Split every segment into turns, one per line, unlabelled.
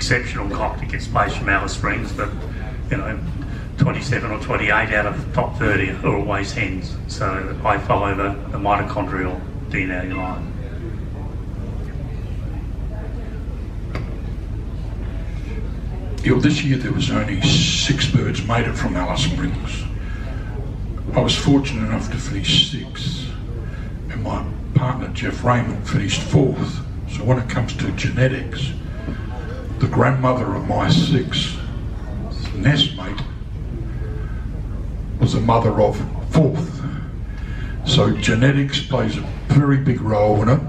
exceptional cock that gets placed from Alice Springs, but 27 or 28 out of the top 30 are always hens. So I follow the mitochondrial DNA line.
This year there was only 6 birds made it from Alice Springs. I was fortunate enough to finish 6, and my partner Jeff Raymond finished 4th. So when it comes to genetics, the grandmother of my 6 nestmate was the mother of 4th. So genetics plays a very big role in it.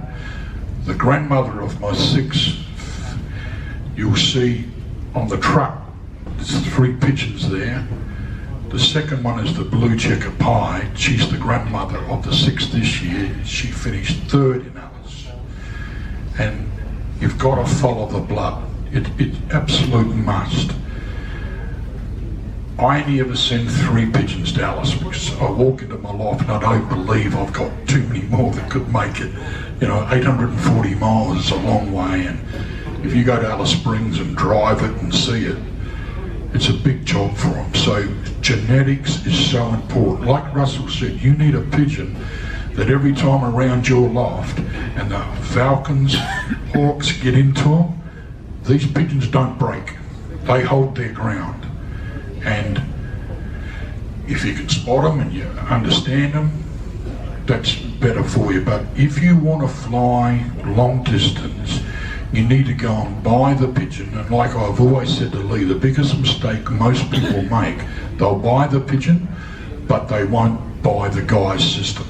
The grandmother of my 6, you'll see on the truck, there's 3 pigeons there. The second one is the blue checker pie. She's the grandmother of the 6 this year. She finished 3rd in Alice. And you've got to follow the blood. It's absolute must. I only ever send 3 pigeons to Alice because I walk into my loft and I don't believe I've got too many more that could make it. 840 miles is a long way, and if you go to Alice Springs and drive it and see it, it's a big job for them. So genetics is so important. Like Russell said, you need a pigeon that every time around your loft and the falcons, hawks get into them, these pigeons don't break. They hold their ground. And if you can spot them and you understand them, that's better for you. But if you want to fly long distance, you need to go and buy the pigeon. And like I've always said to Lee, the biggest mistake most people make, they'll buy the pigeon, but they won't buy the guy's system.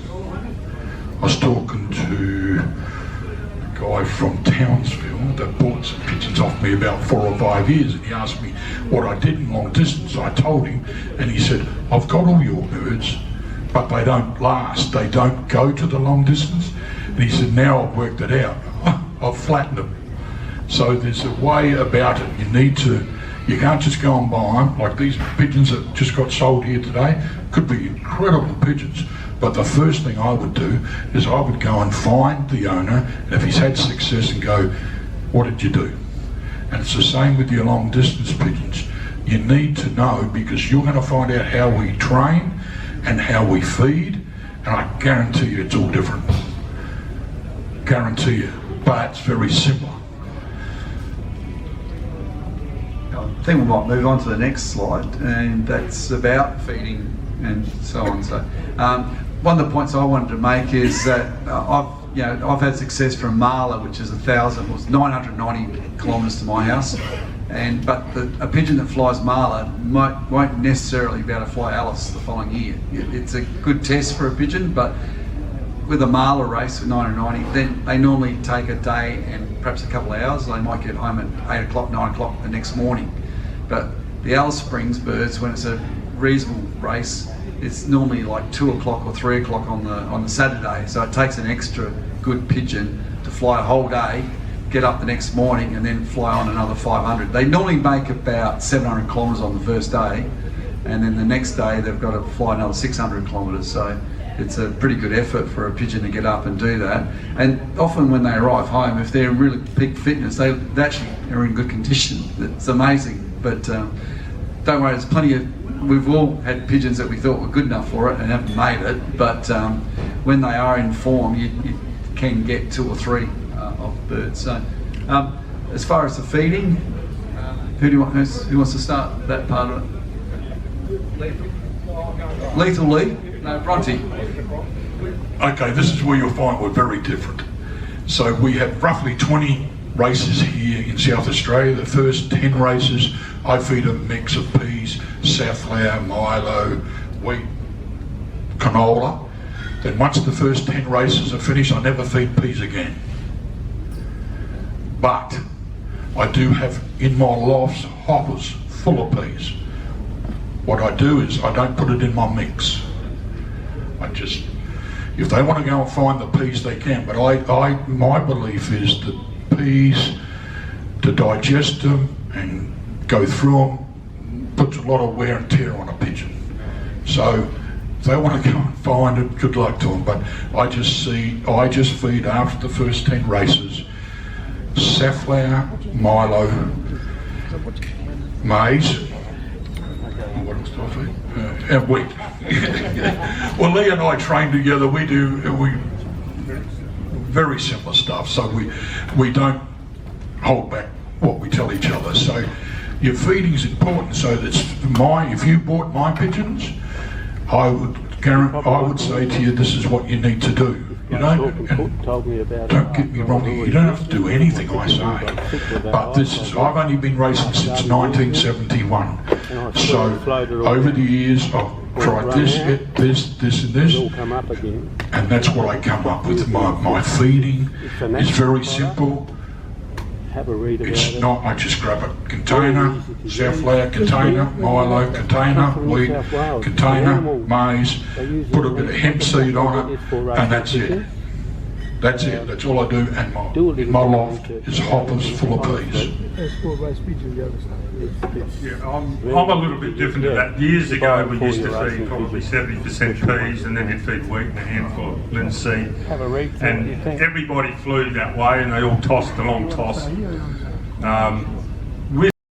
I was talking to a guy from Townsville that bought some pigeons off me about 4 or 5 years, and he asked me what I did in long distance. I told him, and he said, I've got all your birds, but they don't last. They don't go to the long distance. And he said, now I've worked it out. I've flattened them. So there's a way about it. You can't just go and buy them. Like these pigeons that just got sold here today, could be incredible pigeons. But the first thing I would do is I would go and find the owner, and if he's had success, and go, what did you do? And it's the same with your long distance pigeons. You need to know, because you're going to find out how we train and how we feed, and I guarantee you it's all different. Guarantee you. But it's very similar.
I think we might move on to the next slide, and that's about feeding and so on. So, one of the points I wanted to make is that I've had success from Marla, which is 990 kilometres to my house, but a pigeon that flies Marla won't necessarily be able to fly Alice the following year. It's a good test for a pigeon, but with a Marla race with 990, then they normally take a day and perhaps a couple of hours. They might get home at 8 o'clock, 9 o'clock the next morning. But the Alice Springs birds, when it's a reasonable race, it's normally like 2 o'clock or 3 o'clock on the Saturday. So it takes an extra good pigeon to fly a whole day, get up the next morning, and then fly on another 500. They normally make about 700 kilometres on the first day, and then the next day they've got to fly another 600 kilometres. So it's a pretty good effort for a pigeon to get up and do that. And often when they arrive home, if they're in really peak fitness, they actually are in good condition. It's amazing. But don't worry, there's plenty of, we've all had pigeons that we thought were good enough for it and haven't made it. But when they are in form, you can get 2 or 3 of birds. So as far as the feeding, who wants to start that part of it? Lethal Lee? No, Bronte.
Okay, this is where you'll find we're very different. So we have roughly 20 races here in South Australia. The first 10 races, I feed a mix of peas, safflower, milo, wheat, canola. Then once the first 10 races are finished, I never feed peas again. But I do have in my lofts hoppers full of peas. What I do is I don't put it in my mix. If they want to go and find the peas, they can. But my belief is that peas, to digest them and go through them, puts a lot of wear and tear on a pigeon. So if they want to go and find it, good luck to them. But I just feed after the first 10 races, safflower, milo, maize. What else do I feed? And wheat. Well, Lee and I train together. We very similar stuff. So we don't hold back what we tell each other. So your feeding's important. So that's if you bought my pigeons, I would say to you, this is what you need to do. You know, and don't get me wrong, you don't have to do anything I say, but I've only been racing since 1971, so over the years I've tried this and this, and that's what I come up with. My feeding is very simple. It's not, I just grab a container, safflower container, milo container, wheat container, maize, put a bit of hemp seed on it, and that's it. That's it, that's all I do, and my loft is hoppers full of peas.
Yeah, I'm a little bit different to that. Years ago we used to feed probably 70% peas, and then you'd feed wheat and a handful of linseed. And everybody flew that way, and they all tossed the long toss.